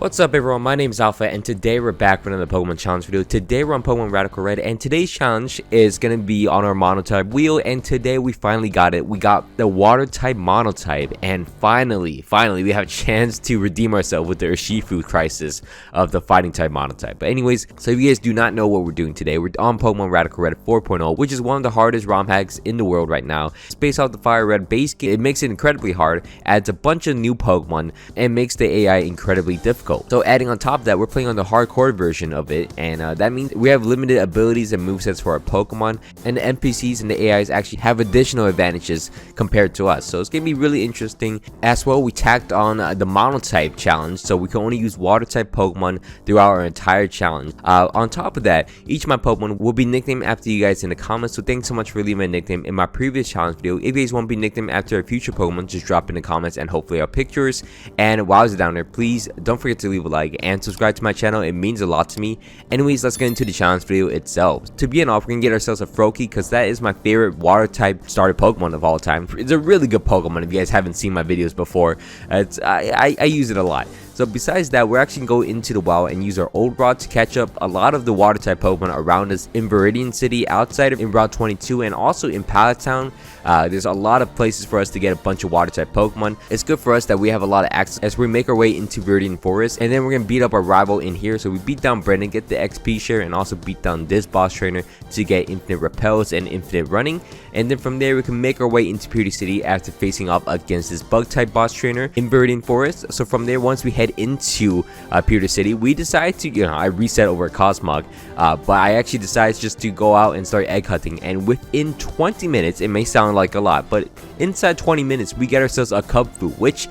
What's up everyone, my name is Alpha and today we're back with another Pokemon challenge video. Today we're on Pokemon Radical Red and today's challenge is going to be on our Monotype wheel, and today we finally got it. We got the Water type Monotype, and finally we have a chance to redeem ourselves with the Urshifu crisis of the Fighting type Monotype. But anyways, so if you guys do not know what we're doing today, we're on Pokemon Radical Red 4.0, which is one of the hardest ROM hacks in the world right now. It's based off the Fire Red base game. It makes it incredibly hard, adds a bunch of new Pokemon, and makes the AI incredibly difficult. So adding on top of that, we're playing on the hardcore version of it, and that means we have limited abilities and movesets for our Pokemon, and the NPCs and the AIs actually have additional advantages compared to us. So it's gonna be really interesting. As well, we tacked on the Monotype challenge, so we can only use Water type Pokemon throughout our entire challenge. On top of that, each of my Pokemon will be nicknamed after you guys in the comments, so thanks so much for leaving my nickname in my previous challenge video. If you guys want to be nicknamed after a future Pokemon, just drop in the comments and hopefully I'll pick yours. And while I was down there, please don't forget to leave a like and subscribe to my channel. It means a lot to me. Anyways, let's get into the challenge video itself. To begin off, we're gonna get ourselves a Froakie, because that is my favorite Water type starter Pokemon of all time. It's a really good Pokemon. If you guys haven't seen my videos before, I use it a lot. So besides that, we're actually going to go into the wild and use our old rod to catch up a lot of the Water type Pokemon around us in Viridian City, outside of Route 22, and also in Pallet Town. There's a lot of places for us to get a bunch of Water type Pokemon. It's good for us that we have a lot of access as we make our way into Viridian Forest, and then we're going to beat up our rival in here. So we beat down Brendan, get the XP share, and also beat down this boss trainer to get infinite repels and infinite running. And then from there, we can make our way into Purity City after facing off against this bug type boss trainer in Viridian Forest. So from there, once we head into Purity City, we decide to, I reset over at Cosmog, but I actually decided just to go out and start egg hunting. And within 20 minutes, it may sound like a lot, but inside 20 minutes, we get ourselves a Cubfu, which,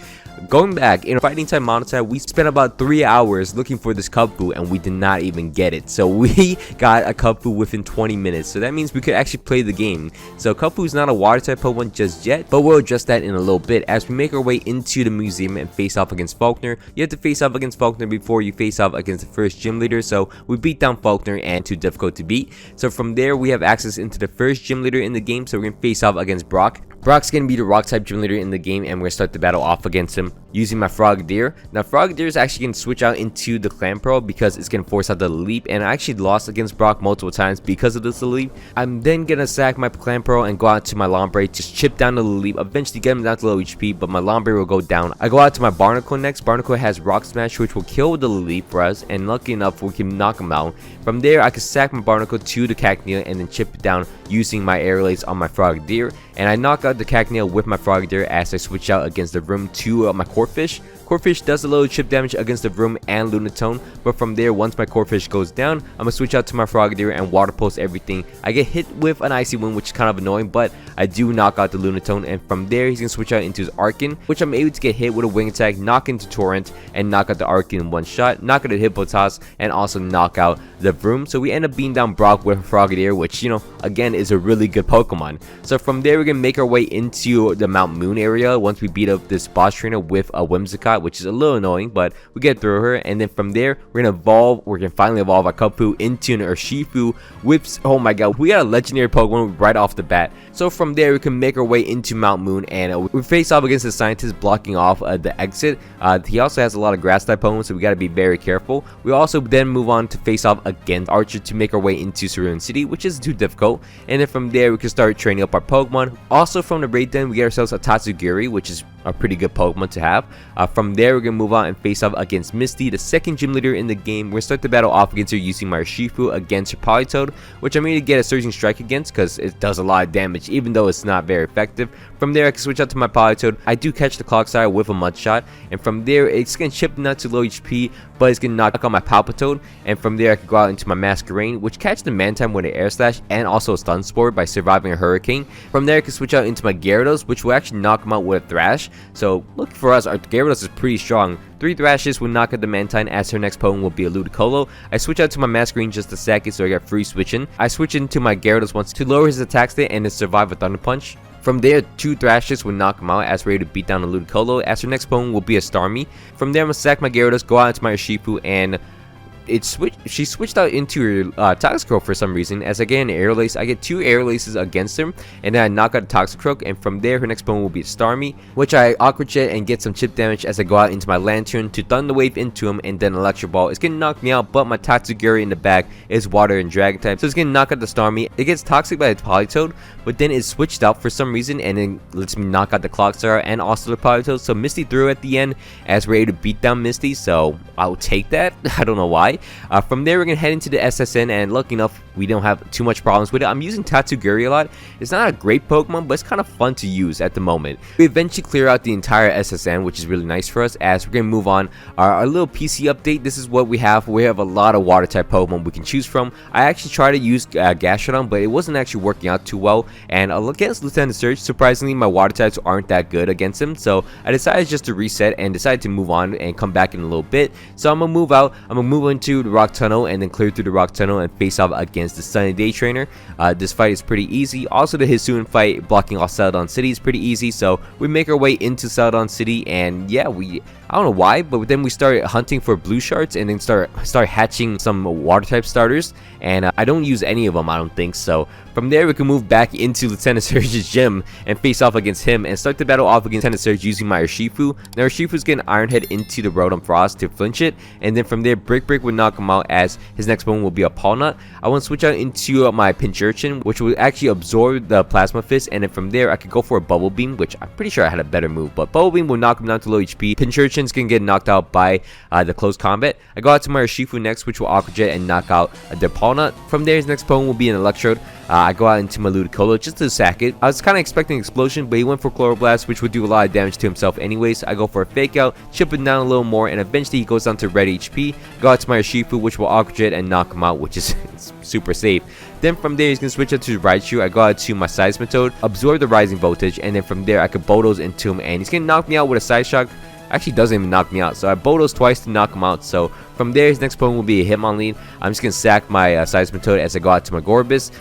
going back in Fighting type Monotype, we spent about 3 hours looking for this Cubfu and we did not even get it. So we got a Cubfu within 20 minutes. So that means we could actually play the game. So Cubfu is not a Water type Pokemon just yet, but we'll address that in a little bit as we make our way into the museum and face off against Faulkner. You have to face off against Faulkner before you face off against the first gym leader. So we beat down Faulkner and too difficult to beat. So from there, we have access into the first gym leader in the game. So we're going to face off against Brock. Brock's going to be the rock type gym leader in the game, and we're going to start the battle off against him using my Frogadier. Now Frogadier is actually going to switch out into the Clamperl because it's going to force out the leap, and I actually lost against Brock multiple times because of this leap. I'm then going to sack my Clamperl and go out to my Lombre, just chip down the leap, eventually get him down to low HP, but my Lombre will go down. I go out to my Barnacle next. Barnacle has Rock Smash, which will kill the leap for us, and lucky enough we can knock him out. From there, I can sack my Barnacle to the Cacnea and then chip it down using my Aerial on my Frogadier, and I knock out the Cacnea with my Frogadier as I switch out against the room to my Corphish. Corphish does a little chip damage against the Vroom and Lunatone, but from there, once my Corphish goes down, I'm going to switch out to my Frogadier and Water Pulse everything. I get hit with an Icy Wind, which is kind of annoying, but I do knock out the Lunatone, and from there, he's going to switch out into his Arcan, which I'm able to get hit with a Wing Attack, knock into Torrent, and knock out the Arcan in one shot, knock out the Hippopotas, and also knock out the Vroom. So we end up beating down Brock with a Frogadier, which, again, is a really good Pokemon. So from there, we're going to make our way into the Mount Moon area once we beat up this boss trainer with a Whimsicott, which is a little annoying, but we get through her. And then from there, we're gonna finally evolve our Cubfu into an Urshifu with, oh my god, we got a legendary Pokemon right off the bat. So from there, we can make our way into Mount Moon, and we face off against the scientist blocking off the exit. He also has a lot of grass type Pokemon, so we gotta be very careful. We also then move on to face off against Archer to make our way into Cerulean City, which is too difficult. And then from there, we can start training up our Pokemon. Also from the raid, then we get ourselves a Tatsugiri, which is a pretty good Pokemon to have. From there, we're gonna move on and face off against Misty, the second gym leader in the game. We're gonna start the battle off against her using my Urshifu against her Politoed, which I'm going to get a Surging Strike against because it does a lot of damage, even though it's not very effective. From there, I can switch out to my Politoed. I do catch the Clocksire with a Mud Shot, and from there, it's gonna chip not to low HP, but it's gonna knock out my Palpitoad. And from there, I can go out into my Masquerain, which catches the Mantime with an Air Slash and also a Stun Spore by surviving a Hurricane. From there, I can switch out into my Gyarados, which will actually knock him out with a Thrash. So look for us, our Gyarados is pretty strong. 3 Thrashes will knock out the Mantine, as her next Pokemon will be a Ludicolo. I switch out to my Masquerain just a second, so I got free switching. I switch into my Gyarados once to lower his attack state and then survive a Thunder Punch. From there, 2 Thrashes will knock him out as ready to beat down a Ludicolo, as her next Pokemon will be a Starmie. From there, I'm going to sack my Gyarados, go out into my Urshifu, and she switched out into her Toxicroak for some reason. As I get an Air Lace, I get 2 Air Laces against him, and then I knock out a Toxicroak, and from there her next opponent will be a Starmie, which I Aqua Jet and get some chip damage as I go out into my Lantern to Thunder Wave into him, and then Electro Ball. It's gonna knock me out, but my Tatsugiri in the back is Water and Dragon type, so it's gonna knock out the Starmie. It gets Toxic by the Politoed, but then it's switched out for some reason, and then lets me knock out the Clockstar and also the Politoed. So Misty threw at the end as we're able to beat down Misty, so I'll take that. I don't know why. From there, we're gonna head into the SSN, and lucky enough, we don't have too much problems with it. I'm using Tatsugiri a lot. It's not a great Pokemon, but it's kind of fun to use at the moment. We eventually clear out the entire SSN, which is really nice for us. As we're gonna move on our little PC update. This is what we have. We have a lot of water type Pokemon we can choose from. I actually tried to use Gastrodon, but it wasn't actually working out too well. And against Lieutenant Surge, surprisingly, my water types aren't that good against him. So I decided just to reset and decided to move on and come back in a little bit. So I'm gonna move out. I'm gonna move into the Rock Tunnel and then clear through the Rock Tunnel and face off against the Sunny Day Trainer. This fight is pretty easy. Also, the Hisuian fight blocking off Celadon City is pretty easy. So we make our way into Celadon City, and yeah, I don't know why, but then we started hunting for blue shards and then start hatching some water type starters, and I don't use any of them, I don't think. So from there we can move back into Lieutenant Surge's gym and face off against him and start the battle off against Lieutenant Surge using my Urshifu. Now Urshifu's getting Iron Head into the Rotom Frost to flinch it, and then from there Brick would knock him out as his next one will be a Palnut. I want to switch out into my Pincurchin, which will actually absorb the Plasma Fist, and then from there I could go for a Bubble Beam, which I'm pretty sure I had a better move, but Bubble Beam will knock him down to low HP. Pincurchin's gonna get knocked out by the close combat. I go out to my Urshifu next, which will Aqua Jet and knock out the Palnut. From there his next opponent will be an Electrode. I go out into my Ludicolo just to sack it. I was kind of expecting an explosion, but he went for Chloroblast, which would do a lot of damage to himself anyways. I go for a Fake Out, chip it down a little more, and eventually he goes down to red HP. Go out to my Urshifu, which will Aqua Jet and knock him out, which is super safe. Then from there he's going to switch out to Raichu. I go out to my Seismitoad, absorb the Rising Voltage, and then from there I could Bulldoze into him, and he's going to knock me out with a Side Shock. Actually doesn't even knock me out, so I Bulldoze twice to knock him out. So from there his next opponent will be a Hitmonlee. I'm just gonna sack my Seismitoad as I go out to my Gorbis.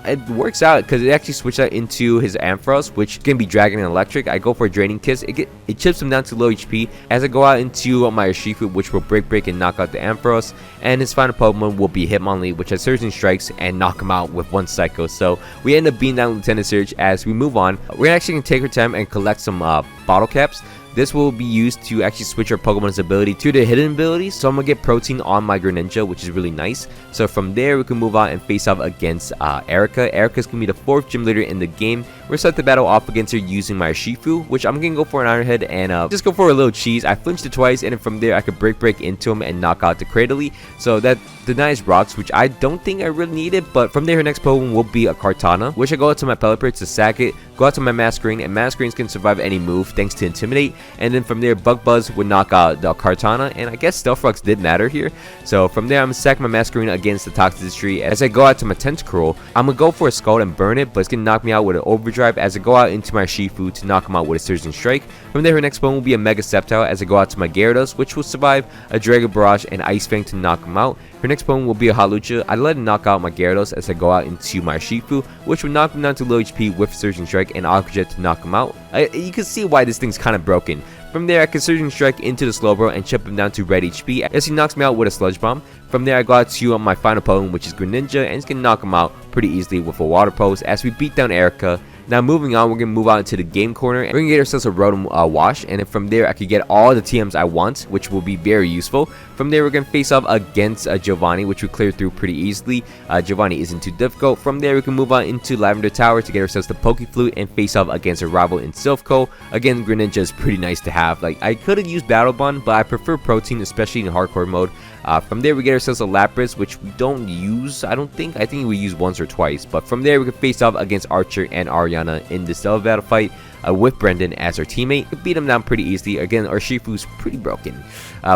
It works out because it actually switched out into his Ampharos, which can be Dragon and Electric. I go for a Draining Kiss. It chips him down to low HP as I go out into my Urshifu, which will break and knock out the Ampharos, and his final Pokemon will be Hitmonlee, which has Surging Strikes and knock him out with one Psycho. So we end up beating down Lieutenant Surge. As we move on, we're actually gonna take our time and collect some bottle caps. This will be used to actually switch our Pokemon's ability to the hidden ability. So I'm going to get Protein on my Greninja, which is really nice. So from there, we can move on and face off against Erika. Erika's going to be the 4th gym leader in the game. We're going to start the battle off against her using my Urshifu, which I'm going to go for an Iron Head and just go for a little cheese. I flinched it twice, and then from there, I could break into him and knock out the Cradily. So that denies rocks, which I don't think I really needed. But from there, her next Pokemon will be a Kartana, which I go out to my Pelipper to sack it, go out to my Masquerain, and Masquerains can survive any move thanks to Intimidate. And then from there, Bug Buzz would knock out the Kartana, and I guess Stealth Rocks did matter here. So from there, I'm going to sack my Masquerain against the Toxicity. As I go out to my Tentacruel, I'm going to go for a Scald and burn it, but it's going to knock me out with an Overdrive as I go out into my Shifu to knock him out with a Surging Strike. From there, her next opponent will be a Mega Sceptile as I go out to my Gyarados, which will survive a Dragon Barrage and Ice Fang to knock him out. Her next opponent will be a Hawlucha. I let him knock out my Gyarados as I go out into my Shifu, which would knock him down to low HP with Surging Strike and Aqua Jet to knock him out. You can see why this thing's kind of broken. From there, I can Surging Strike into the Slowbro and chip him down to red HP as he knocks me out with a Sludge Bomb. From there, I go out to my final opponent, which is Greninja, and it's going to knock him out pretty easily with a Water Pose as we beat down Erika. Now moving on, we're going to move on to the game corner. We're going to get ourselves a Rotom Wash, and then from there I can get all the TMs I want, which will be very useful. From there, we're going to face off against Giovanni, which we clear through pretty easily. Giovanni isn't too difficult. From there, we can move on into Lavender Tower to get ourselves the Poke Flute and face off against a rival in Silphco. Again, Greninja is pretty nice to have. Like, I could have used Battle Bond, but I prefer Protein, especially in hardcore mode. From there, we get ourselves a Lapras, which we don't use, I don't think. I think we use once or twice. But from there, we can face off against Archer and Ariana in this Delta Battle fight with Brendan as our teammate. We beat him down pretty easily. Again, our Shifu's pretty broken.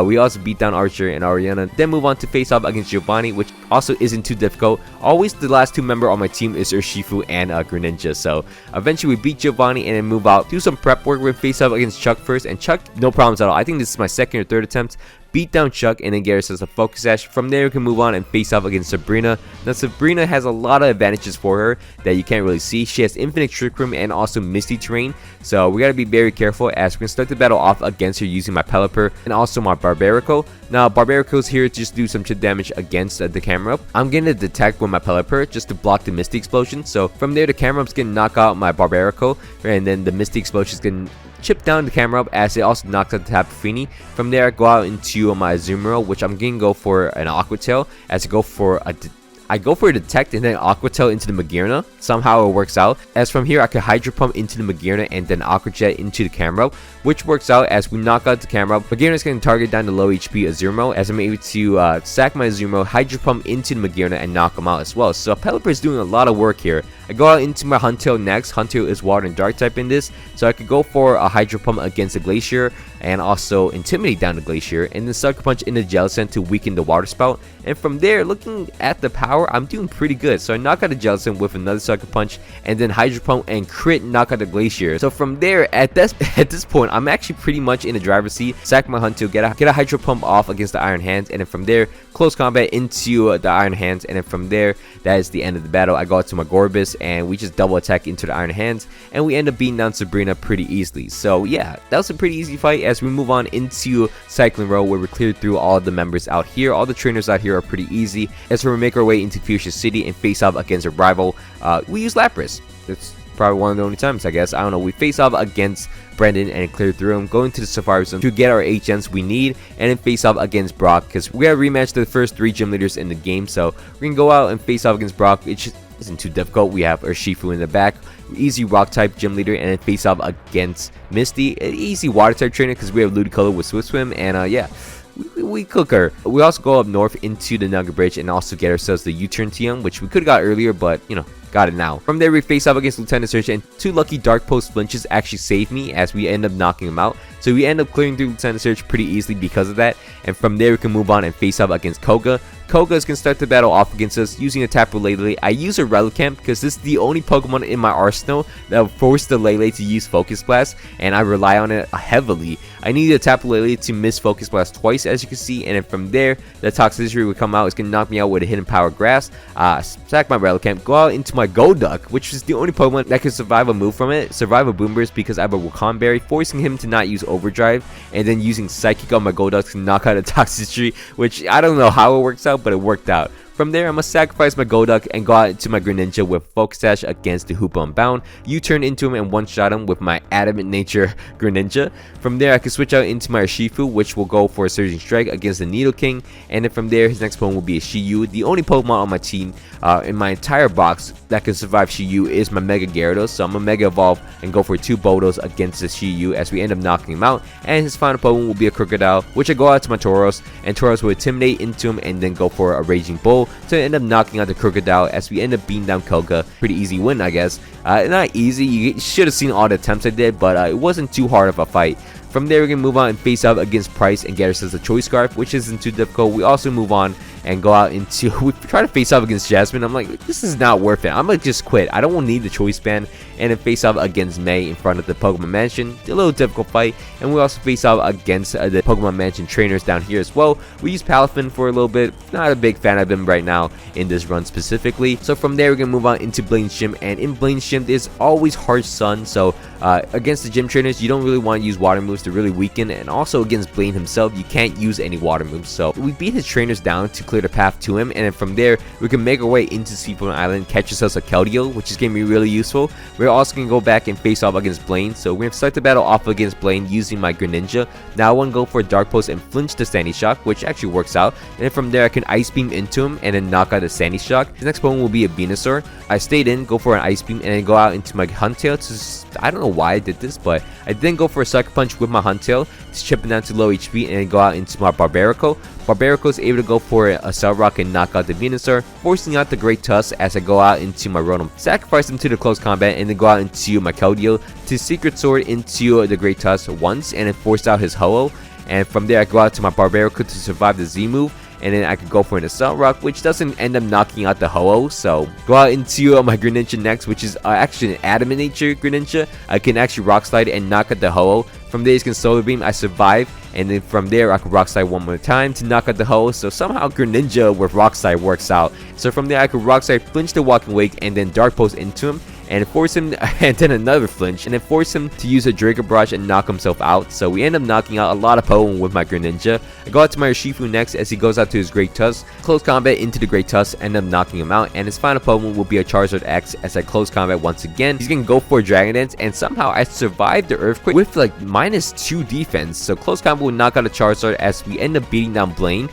We also beat down Archer and Ariana. Then move on to face off against Giovanni, which also isn't too difficult. Always the last two members on my team is Urshifu and Greninja. So eventually we beat Giovanni and then move out. Do some prep work. We're face off against Chuck first. And Chuck, no problems at all. I think this is my second or third attempt. beat down Chuck, and then get ourselves a focus sash. From there we can move on and face off against Sabrina. Now Sabrina has a lot of advantages for her that you can't really see. She has infinite trick room and also Misty terrain, so we gotta be very careful as we're gonna start the battle off against her using my Pelipper and also my Barbarico. Now Barbarico's here to just do some chip damage against the camera up. I'm gonna detect with my Pelipper just to block the Misty explosion. So from there the camera up's gonna knock out my Barbarico, and then the Misty explosion is gonna chip down the camera up as it also knocks out the Tapu Fini. From there I go out into my Azumarill, which I'm gonna go for an Aqua Tail as I go for a Detect and then Aqua Tail into the Magearna. Somehow it works out, as from here I could Hydro Pump into the Magearna and then Aqua Jet into the camera, which works out as we knock out the camera. Magearna's going to target down the low HP Azumarill as I'm able to sack my Azumarill, Hydro Pump into the Magearna and knock him out as well. So Pelipper is doing a lot of work here. I go out into my Huntail next. Huntail is water and dark type in this, so I could go for a Hydro Pump against the Glacier and also Intimidate down the Glacier, and then Sucker Punch into Jellicent to weaken the Water Spout. And from there, looking at the power, I'm doing pretty good. So I knock out the Jellicent with another Sucker Punch and then Hydro Pump and crit knock out the Glacier. So from there, at this point, I'm actually pretty much in the driver's seat. Sack my Huntail, get a Hydro Pump off against the Iron Hands, and then from there, close combat into the Iron Hands, and then from there, that is the end of the battle. I go out to my Gorbis and we just double attack into the Iron Hands, and we end up beating down Sabrina pretty easily. So yeah, that was a pretty easy fight as we move on into Cycling Row, where we cleared through all the members out here. All the trainers out here are pretty easy as we make our way into Fuchsia City and face off against a rival. We use Lapras. It's probably one of the only times, I guess. I don't know. We face off against Brendan and clear through him, going to the Safari Zone to get our HMs we need, and then face off against Brock because we gotta rematch the first 3 gym leaders in the game. So we're gonna go out and face off against Brock. It just isn't too difficult. We have Urshifu in the back, easy rock type gym leader, and then face off against Misty, an easy water type trainer because we have Ludicolo with Swift Swim, and yeah, we cook her. We also go up north into the Nugget Bridge and also get ourselves the U-turn TM, which we could have got earlier, but you know, got it now. From there we face off against Lieutenant Surge, and 2 lucky Dark Post flinches actually saved me as we end up knocking him out. So we end up clearing through Lieutenant Surge pretty easily because of that, and from there we can move on and face off against Koga. Koga is going to start the battle off against us using a Tapu Lele. I use a Relicanth because this is the only Pokemon in my arsenal that will force the Lele to use Focus Blast, and I rely on it heavily. I need a Tapu Lele to miss Focus Blast twice, as you can see, and then from there, the Toxicity will come out. It's going to knock me out with a Hidden Power Grass, sack my Relicanth, go out into my Golduck, which is the only Pokemon that can survive a move from it, survive a Boom Burst because I have a Wakan Berry, forcing him to not use Overdrive, and then using Psychic on my Golduck to knock out a Toxicity, which I don't know how it works out, but it worked out. From there, I'm going to sacrifice my Golduck and go out to my Greninja with Focus Sash against the Hoopa Unbound. U-turn into him and one-shot him with my Adamant Nature Greninja. From there, I can switch out into my Urshifu, which will go for a Surging Strike against the Nidoking. And then from there, his next Pokemon will be a Shiyu. The only Pokemon on my team in my entire box that can survive Shiyu is my Mega Gyarados. So I'm going to Mega Evolve and go for 2 Bodos against the Shiyu as we end up knocking him out. And his final Pokemon will be a Crocodile, which I go out to my Tauros. And Tauros will Intimidate into him and then go for a Raging Bull to end up knocking out the Crocodile as we end up beating down Koga. Pretty easy win, I guess. Not easy, you should have seen all the attempts I did, but it wasn't too hard of a fight. From there, we're going to move on and face out against Price and get ourselves a Choice Scarf, which isn't too difficult. We also move on and go out into, we try to face off against Jasmine. I'm like, this is not worth it. I'm going to just quit. I don't need the Choice Band. And then face off against May in front of the Pokemon Mansion. A little difficult fight. And we also face off against the Pokemon Mansion trainers down here as well. We use Palafin for a little bit. Not a big fan of him right now in this run specifically. So from there, we're going to move on into Blaine's Gym. And in Blaine's Gym, there's always Harsh Sun. So against the gym trainers, you don't really want to use water moves to really weaken. And also against Blaine himself, you can't use any water moves. So we beat his trainers down to clear the path to him. And then from there, we can make our way into Seafoam Island, catch ourselves a Keldeo, which is going to be really useful. We're also going to go back and face off against Blaine. So we're going to start the battle off against Blaine using my Greninja. Now I want to go for a Dark Pulse and flinch the Sandy Shock, which actually works out. And then from there, I can Ice Beam into him and then knock out the Sandy Shock. His next Pokemon will be a Venusaur. I stayed in, go for an Ice Beam, and then go out into my Huntail. I don't know why I did this, but I then go for a Sucker Punch with my Huntail to chip it down to low HP and then go out into my Barbarico. Barbarico is able to go for a Cell Rock and knock out the Venusaur, forcing out the Great Tusk as I go out into my Rotom. Sacrifice him to the close combat and then go out into my Keldeo to Secret Sword into the Great Tusk once and then force out his Ho-Oh. And from there I go out to my Barbarico to survive the Z move. And then I could go for an Assault Rock, which doesn't end up knocking out the Ho-Oh. So go out into my Greninja next, which is actually an Adamant Nature Greninja. I can actually Rock Slide and knock out the Ho-Oh. From there, he's going to Solar Beam. I survive. and then from there I could rock slide one more time to knock out the host. So somehow Greninja with rock slide works out. So from there I could rock slide, flinch the walking wake, and then dark post into him and force him, and then another flinch, and then force him to use a Draco Barrage and knock himself out. So we end up knocking out a lot of Pokemon with my Greninja. I go out to my Urshifu next as he goes out to his Great Tusk. Close combat into the Great Tusk, end up knocking him out, and his final Pokemon will be a Charizard X as I close combat once again. He's gonna go for a Dragon Dance, and somehow I survived the Earthquake with like -2 defense. So close combat will knock out a Charizard as we end up beating down Blaine.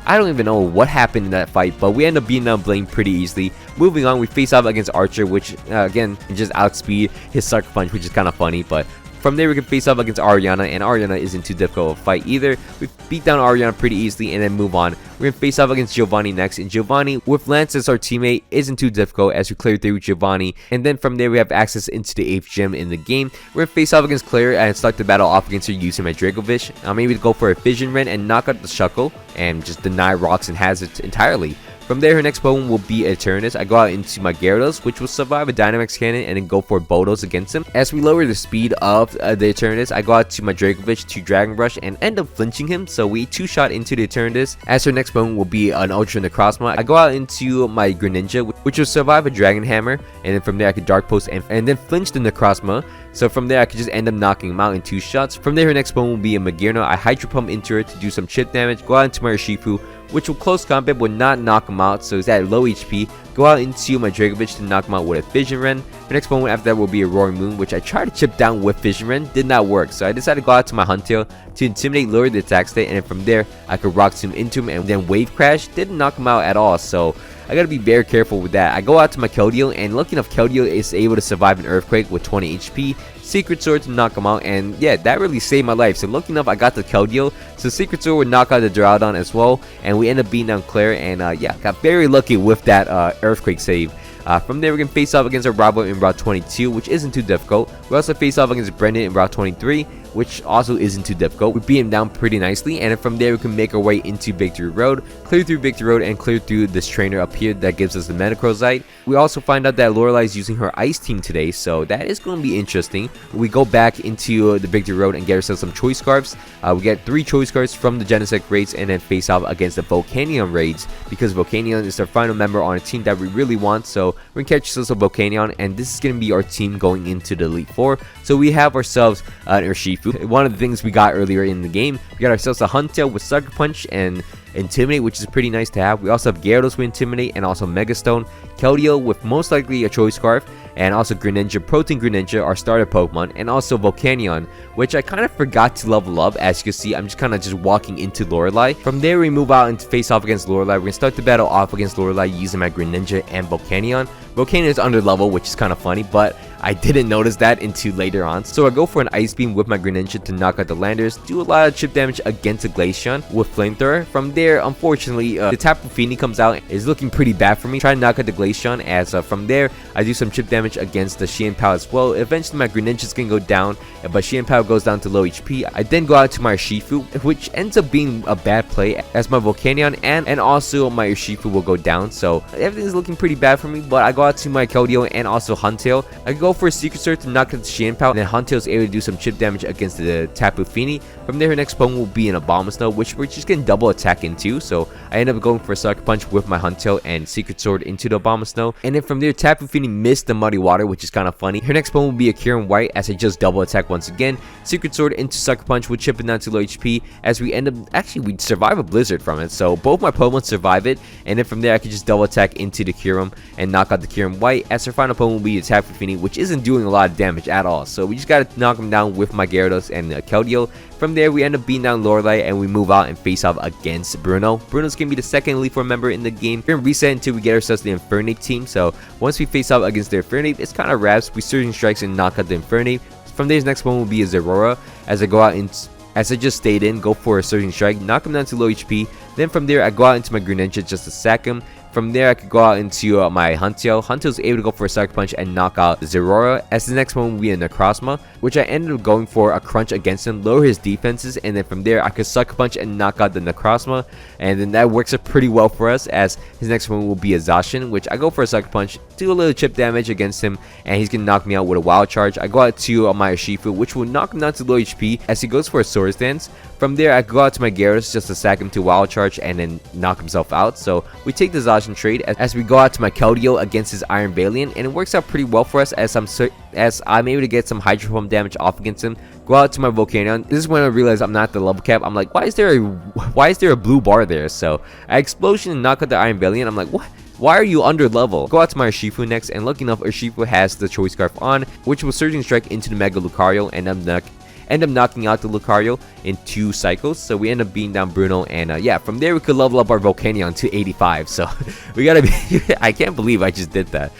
I don't even know what happened in that fight, but we end up beating down Blaine pretty easily. Moving on, we face off against Archer, which again just outspeed his Sucker Punch, which is kind of funny. But from there we can face off against Ariana, and Ariana isn't too difficult of a fight either. We beat down Ariana pretty easily and then move on. We're gonna face off against Giovanni next, and Giovanni with Lance as our teammate isn't too difficult as we clear through Giovanni, and then from there we have access into the 8th gym in the game. We're gonna face off against Clair and start the battle off against her using my Dracovish. I'm able to go for a Fission Rend and knock out the Shuckle and just deny rocks and hazards entirely. From there, her next Pokemon will be Eternus. I go out into my Gyarados, which will survive a Dynamax Cannon and then go for Bodos against him. As we lower the speed of the Eternus, I go out to my Dracovish to Dragon Rush and end up flinching him. So we 2-shot into the Eternus. As her next Pokemon will be an Ultra Necrozma, I go out into my Greninja, which will survive a Dragon Hammer. And then from there, I could Dark Post and then flinch the Necrozma. So from there, I could just end up knocking him out in 2 shots. From there, her next Pokemon will be a Magearna. I Hydro Pump into her to do some chip damage. Go out into my Urshifu, which will close combat but not knock him out, so he's at low HP. Go out into my Dracovish to knock him out with a Fission Rend. The next Pokemon after that will be a Roaring Moon, which I tried to chip down with Fission Rend, did not work. So I decided to go out to my Huntail to Intimidate, lower the attack state, and then from there I could Rock Tomb into him and then Wave Crash. Didn't knock him out at all, so I gotta be very careful with that. I go out to my Keldeo, and lucky enough Keldeo is able to survive an Earthquake with 20 HP. Secret Sword to knock him out, and yeah, that really saved my life. So lucky enough I got the Keldeo, so Secret Sword would knock out the Duraludon as well, and we end up beating down Clair, and yeah, got very lucky with that Earthquake save. From there, we're going to face off against our rival in Route 22, which isn't too difficult. We also face off against Brendan in Route 23, which also isn't too difficult. We beat him down pretty nicely, and then from there, we can make our way into Victory Road, clear through Victory Road, and clear through this trainer up here that gives us the Metagrossite. We also find out that Lorelei is using her Ice Team today, so that is going to be interesting. We go back into the Victory Road and get ourselves some Choice Scarfs. We get 3 Choice Scarfs from the Genesect raids, and then face off against the Volcanion raids, because Volcanion is our final member on a team that we really want. So we're going to catch ourselves a Volcanion, and this is going to be our team going into the Elite Four. So we have ourselves an Urshifu. One of the things we got earlier in the game, we got ourselves a Huntail with Sucker Punch and Intimidate, which is pretty nice to have. We also have Gyarados with Intimidate and also Megastone. Keldeo with most likely a Choice Scarf, and also Greninja, Protein Greninja, our starter Pokemon, and also Volcanion, which I kind of forgot to level up. As you can see, I'm just kind of just walking into Lorelei. From there, we move out and face off against Lorelei. We're going to start the battle off against Lorelei using my Greninja and Volcanion. Volcanion is under level, which is kind of funny, but I didn't notice that until later on. So I go for an Ice Beam with my Greninja to knock out the Landers, do a lot of chip damage against a Glaceon with Flamethrower. From there, unfortunately, the Tapu Fini comes out. It's looking pretty bad for me. Try to knock out the Glaceon, as from there, I do some chip damage against the Xianpao as well. Eventually, my Greninja's gonna go down, but Xianpao goes down to low HP. I then go out to my Urshifu, which ends up being a bad play, as my Volcanion and also my Urshifu will go down. So everything's looking pretty bad for me, but I go out to my Keldeo and also Huntail. I go for a Secret Sword to knock out the Xianpao, and then Huntail is able to do some chip damage against the Tapu Fini. From there, her next Pokemon will be an Abomasnow, which we're just getting double attack into. So I end up going for a Sucker Punch with my Huntail and Secret Sword into the Abomasnow. And then from there, Tapu Fini missed the Muddy Water, which is kind of funny. Her next Pokemon will be a Kieran White, as I just double attack once again. Secret Sword into Sucker Punch with chip it down to low HP, as we end up, actually, we survive a Blizzard from it. So both my Pokemon survive it, and then from there, I can just double attack into the Kyurem and knock out the Kieran White, as her final Pokemon will be the Tapu Fini, which isn't doing a lot of damage at all. So we just gotta knock him down with my Gyarados and Keldeo. From there, we end up beating down Lorelei, and we move out and face off against Bruno. Bruno's gonna be the second Elite Four member in the game. We're gonna reset until we get ourselves the Infernape team. So once we face off against the Infernape, it's kind of wraps. We Surging Strikes and knock out the Infernape. From there, his next one will be a Zerora, as I go out and, as I just stayed in, go for a Surging Strike, knock him down to low HP. Then from there, I go out into my Greninja just to sack him. From there, I could go out into my Hunteo. Hunteo's able to go for a Sucker Punch and knock out Zerora, as the next one will be a Necrozma, which I ended up going for a Crunch against him, lower his defenses, and then from there, I could Sucker Punch and knock out the Necrozma, and then that works out pretty well for us, as his next one will be a Zacian, which I go for a Sucker Punch, do a little chip damage against him, and he's going to knock me out with a Wild Charge. I go out to my Urshifu, which will knock him down to low HP, as he goes for a Swords Dance. From there, I go out to my Gyarados just to sack him to Wild Charge and then knock himself out. So we take the Zacian trade as we go out to my Keldeo against his Iron Valiant, and it works out pretty well for us as I'm able to get some Hydro Pump damage off against him. Go out to my Volcanion. This is when I realized I'm not the level cap. I'm like, why is there a blue bar there? So I Explosion and knock out the Iron Valiant. I'm like, what? Why are you under level? Go out to my Urshifu next, and lucky enough, Urshifu has the Choice Scarf on, which will Surging Strike into the Mega Lucario, and end up knocking out the Lucario in 2 cycles. So we end up beating down Bruno, and yeah, from there we could level up our Volcanion to 85. So we gotta be I can't believe I just did that.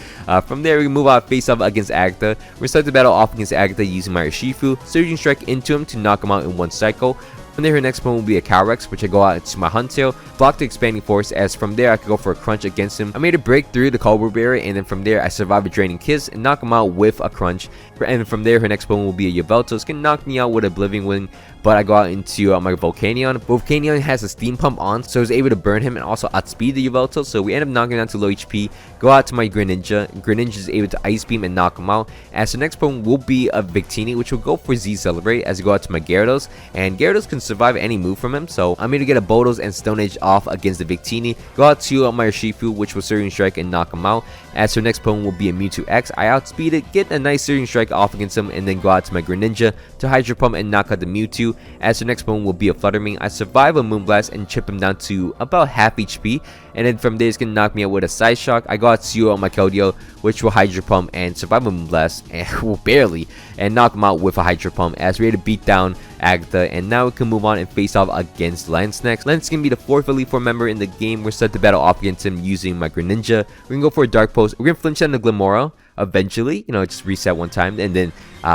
From there we can move out face off against Agatha. We're start the battle off against Agatha using my Urshifu, Surging Strike into him to knock him out in 1 cycle. From there, her next one will be a Calyrex, which I go out to my Hunteo, block the Expanding Force, as from there I could go for a Crunch against him. I made a break through the Cobra Barrier, and then from there I survive a Draining Kiss and knock him out with a Crunch. And from there, her next one will be a Yveltal, can knock me out with a Oblivion Wing, but I go out into my Volcanion. Volcanion has a Steam Pump on, so I was able to burn him and also outspeed the Yveltal, so we end up knocking him down to low HP. Go out to my Greninja. Greninja is able to Ice Beam and knock him out, as the next one will be a Victini, which will go for Z Celebrate, as I go out to my Gyarados, and Gyarados can survive any move from him, so I'm able to get a Bodos and Stone Edge off against the Victini. Go out to my Urshifu, which will Surging Strike and knock him out, as her next opponent will be a Mewtwo X. I outspeed it, get a nice Surging Strike off against him, and then go out to my Greninja to Hydro Pump and knock out the Mewtwo, as her next opponent will be a Fluttermane. I survive a Moonblast and chip him down to about half HP, and then from there it's gonna knock me out with a Side Shock. I go out to my Keldeo, which will Hydro Pump and survive a Moonblast, and well, barely, and knock him out with a Hydro Pump, as we're able to beat down Agatha. And now we can move on and face off against Lance next. Lance can be the 4th Elite Four member in the game. We're set to battle off against him using my Greninja. We're gonna go for a Dark Pulse. We're gonna flinch on the Glimmora eventually, you know, just reset one time, and then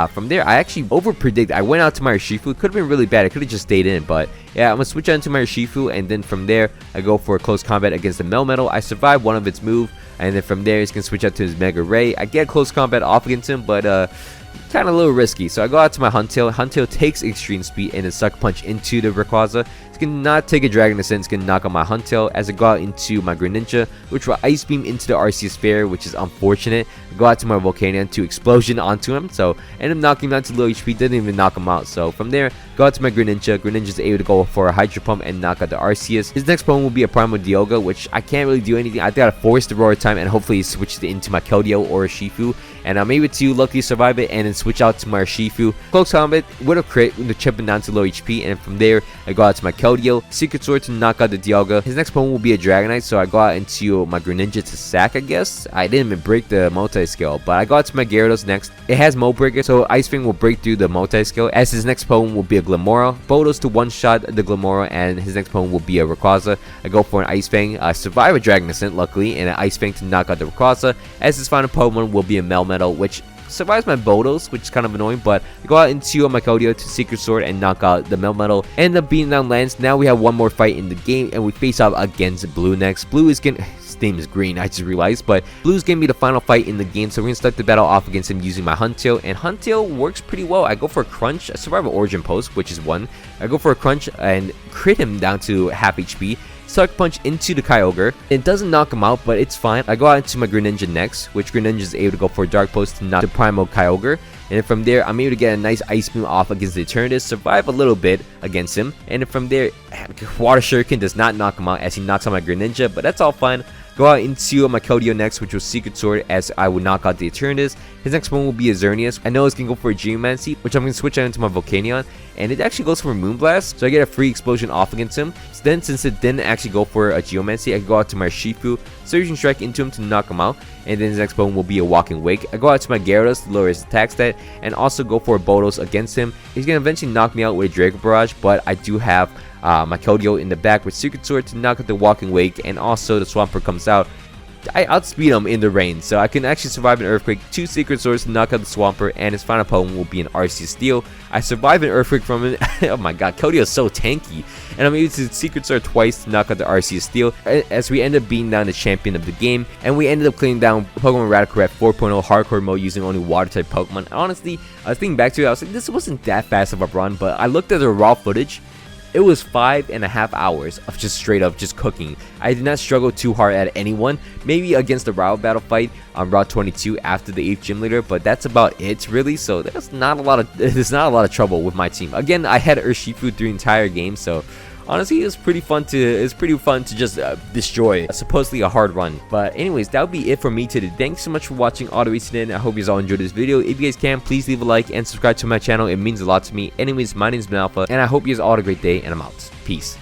from there I actually over predict. I went out to my Urshifu. It could have been really bad. I could have just stayed in, but yeah, I'm gonna switch on to my Urshifu, and then from there I go for a close combat against the Melmetal. I survive one of its move, and then from there he's gonna switch out to his Mega Ray. I get close combat off against him, but kind of a little risky, so I go out to my Hunteo. Hunteo takes Extreme Speed and a Sucker Punch into the Rayquaza. It's gonna not take a Dragon Ascent. It's gonna knock out my Hunteo, as I go out into my Greninja, which will Ice Beam into the Arceus Sphere, which is unfortunate. I go out to my Volcanion to Explosion onto him, so end up knocking him down to low HP. Didn't even knock him out. So from there, go out to my Greninja. Greninja's able to go for a Hydro Pump and knock out the Arceus. His next opponent will be a Primal Dialga, which I can't really do anything. I gotta force the Roar time, and hopefully he switches it into my Keldeo or a Shifu, and I'm able to luckily survive it and then switch out to my Urshifu. Close combat with a crit, with the chipping down to low HP, and from there I go out to my Keldeo, Secret Sword to knock out the Dialga. His next opponent will be a Dragonite, so I go out into my Greninja to sack, I guess. I didn't even break the multi-scale, but I go out to my Gyarados next. It has Mold Breaker, so Ice Fang will break through the multi-scale, as his next opponent will be a Glimmora. Bodos to one-shot the Glimmora, and his next opponent will be a Rayquaza. I go for an Ice Fang. I survive a Dragon Ascent, luckily, and an Ice Fang to knock out the Rayquaza, as his final Pokemon will be a Melmetal, which survives my Bodos, which is kind of annoying, but I go out into my Keldeo to Secret Sword and knock out the Melmetal. End up beating down Lance. Now we have one more fight in the game, and we face off against Blue next. Blue is gonna... His name is Green, I just realized, but Blue's gonna be the final fight in the game, so we're gonna start the battle off against him using my Hunteo, and Hunteo works pretty well. I go for a Crunch, I survive an Origin Post, which is 1. I go for a Crunch and crit him down to half HP. Sucker Punch into the Kyogre. It doesn't knock him out, but it's fine. I go out into my Greninja next, which Greninja is able to go for a Dark Pulse to knock the Primal Kyogre. And then from there, I'm able to get a nice Ice Beam off against the Eternatus, survive a little bit against him. And then from there, Water Shuriken does not knock him out, as he knocks out my Greninja, but that's all fine. Go out into my Keldeo next, which was Secret Sword, as I will knock out the Eternatus. His next one will be a Xerneas. I know it's going to go for a Geomancy, which I'm going to switch out into my Volcanion, and it actually goes for a Moonblast, so I get a free Explosion off against him. So then, since it didn't actually go for a Geomancy, I can go out to my Shifu, Surging Strike into him to knock him out, and then his next opponent will be a Walking Wake. I go out to my Gyarados to lower his attack stat, and also go for a Bodos against him. He's going to eventually knock me out with a Draco Barrage, but I do have my Keldeo in the back with Secret Sword to knock out the Walking Wake, and also the Swampert comes out. outspeed him in the rain, so I can actually survive an Earthquake, 2 Secret Swords to knock out the Swampert, and his final Pokemon will be an Arceus Steel. I survive an Earthquake from him. Oh my god, Cody is so tanky. And I'm using Secret Sword twice to knock out the Arceus Steel, as we end up beating down the champion of the game, and we ended up cleaning down Pokemon Radical Red 4.0 Hardcore mode using only Water-type Pokemon. Honestly, I was thinking back to it, I was like, this wasn't that fast of a run, but I looked at the raw footage. It was 5.5 hours of just straight up just cooking. I did not struggle too hard at anyone. Maybe against the rival battle fight on Route 22 after the 8th gym leader, but that's about it really. So there's not a lot of trouble with my team. Again, I had Urshifu through the entire game, so honestly, it's pretty fun to just destroy supposedly a hard run. But anyways, that would be it for me today. Thanks so much for watching all the way to the end. I hope you guys all enjoyed this video. If you guys can, please leave a like and subscribe to my channel. It means a lot to me. Anyways, my name is Ben Alpha, and I hope you guys all had a great day, and I'm out. Peace.